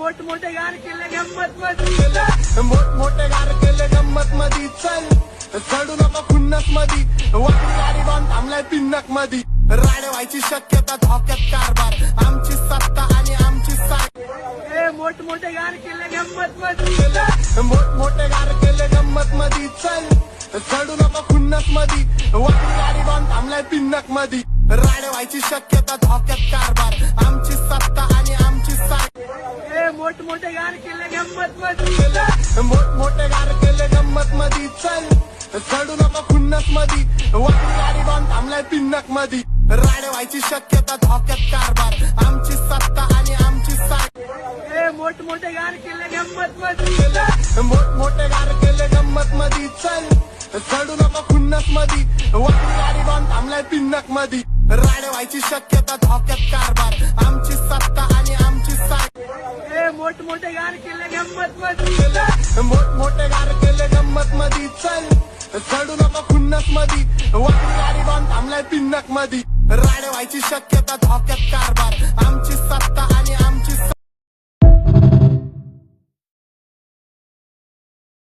मोठमोठे गार केले गंमत मधी चल चढू नको खुन्नस मधी वाकडी गाडी बांध थांबलाय पिन्नक मधी राडे व्हायची शक्यता धोक्यात कारभार आमची सत्ता आणि आमची साथ मोठमोठे गार केले गंमत मोठमोठे गार केले गंमत मधी चल चढू नको खुन्नस मधी वाकडी गाडी बांध थांबलाय पिन्नक मधी राडे व्हायची शक्यता धोक्यात कारभार आमची सत्ता आणि आमची साथ मोठमोठे गार केले गंमत मोठमोठे गार केले गंमत मधी चल चढू नको खुन्नस मधी वाकडी गाडी बांध थांबलाय पिन्नक मधी राडे व्हायची शक्यता धोक्यात कारभार आमची सत्ता आणि आमची साथ मोठमोठे गार केले गंमत मोठमोठे गार केले गंमत मधी चल चढू नको खुन्नस मधी वाकडी गाडी बांध थांबलाय पिन्नक मधी राडे व्हायची शक्यता धोक्यात कारभार आमची सत्ता आणि आमची साथ मोठमोठे गार केले गंमत मोठमोठे गार केले गंमत मधी चल चढू नको खुन्नस मधी वाकडी गाडी बांध थांबलाय पिन्नक मधी राडे व्हायची शक्यता धोक्यात कारभार आमची सत्ता